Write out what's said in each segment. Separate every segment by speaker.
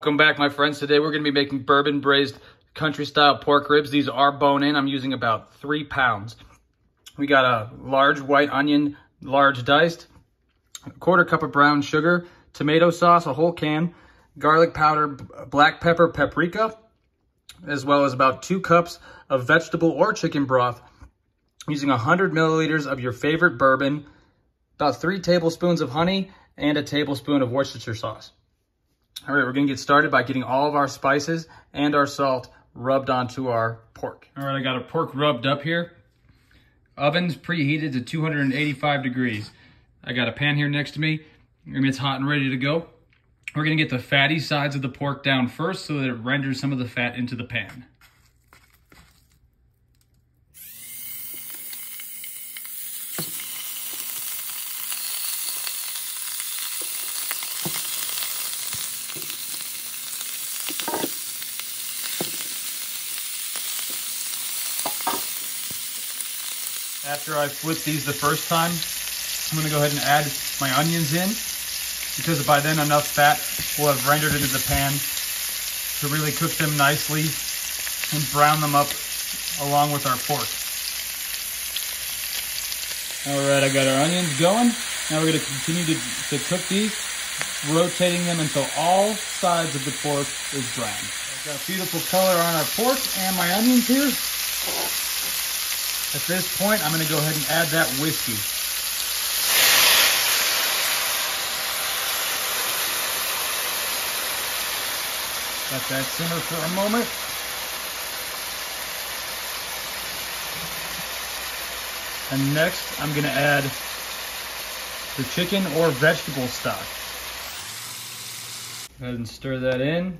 Speaker 1: Welcome back, my friends. Today we're going to be making bourbon braised country style pork ribs. These are bone in. I'm using about 3 pounds. We got a large white onion, large diced, a 1/4 cup of brown sugar, tomato sauce, a whole can, garlic powder, black pepper, paprika, as well as about 2 cups of vegetable or chicken broth. I'm using 100 milliliters of your favorite bourbon, about 3 tablespoons of honey, and a tablespoon of Worcestershire sauce. All right, we're gonna get started by getting all of our spices and our salt rubbed onto our pork. All right, I got our pork rubbed up here. Oven's preheated to 285 degrees. I got a pan here next to me, and it's hot and ready to go. We're gonna get the fatty sides of the pork down first so that it renders some of the fat into the pan. After I flip these the first time, I'm gonna go ahead and add my onions in, because by then enough fat will have rendered into the pan to really cook them nicely and brown them up along with our pork. All right, I got our onions going. Now we're gonna continue to cook these, rotating them until all sides of the pork is brown. I've got a beautiful color on our pork and my onions here. At this point, I'm going to go ahead and add that whiskey. Let that simmer for a moment. And next, I'm going to add the chicken or vegetable stock. Go ahead and stir that in.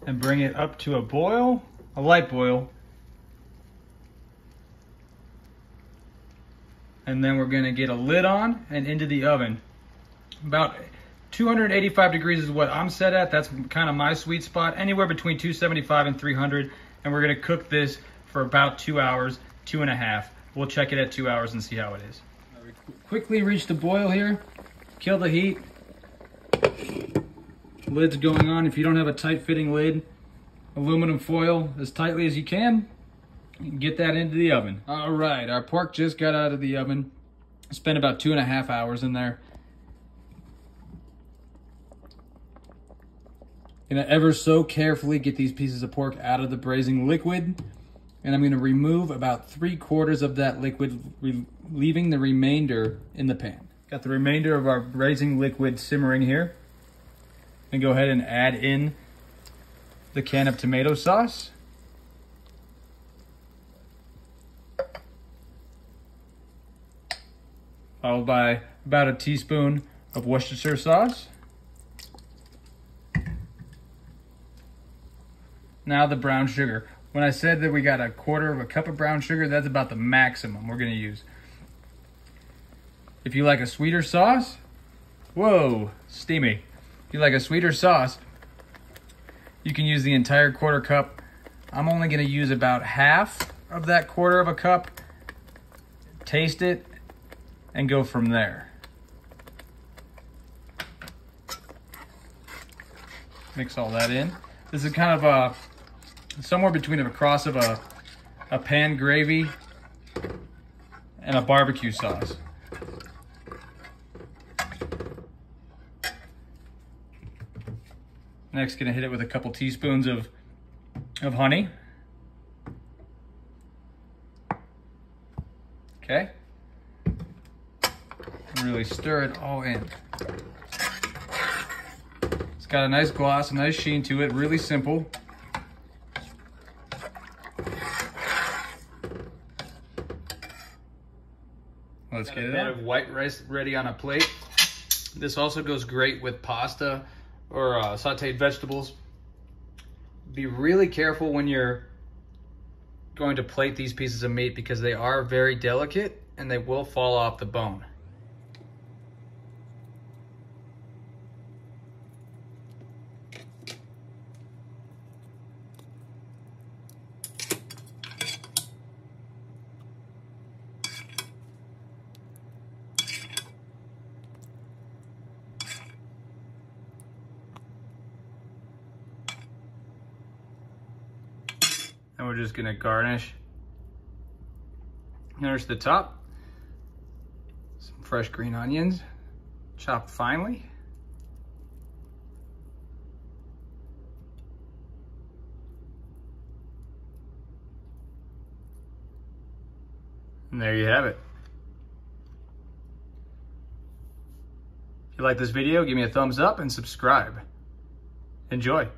Speaker 1: And bring it up to a boil, a light boil. And then we're gonna get a lid on and into the oven. About 285 degrees is what I'm set at. That's kind of my sweet spot, anywhere between 275 and 300. And we're gonna cook this for about 2 hours, 2.5. We'll check it at 2 hours and see how it is. Quickly reach the boil here, kill the heat. Lid's going on. If you don't have a tight fitting lid, aluminum foil as tightly as you can. Get that into the oven. All right, our pork just got out of the oven. Spent about 2.5 hours in there. Gonna ever so carefully get these pieces of pork out of the braising liquid. And I'm gonna remove about 3/4 of that liquid, leaving the remainder in the pan. Got the remainder of our braising liquid simmering here. And go ahead and add in the can of tomato sauce. Followed by about a teaspoon of Worcestershire sauce. Now the brown sugar. When I said that we got 1/4 cup of brown sugar, that's about the maximum we're gonna use. If you like a sweeter sauce, whoa, steamy. If you like a sweeter sauce, you can use the entire 1/4 cup. I'm only gonna use about half of that 1/4 cup. Taste it and go from there. Mix all that in. This is kind of somewhere between a cross of a pan gravy and a barbecue sauce. Next, gonna hit it with a couple teaspoons of honey. Okay. Really stir it all in. It's got a nice gloss, a nice sheen to it, really simple. Let's get it out. White rice ready on a plate. This also goes great with pasta or sauteed vegetables. Be really careful when you're going to plate these pieces of meat because they are very delicate and they will fall off the bone. And we're just gonna garnish the top. Some fresh green onions, chopped finely. And there you have it. If you like this video, give me a thumbs up and subscribe. Enjoy.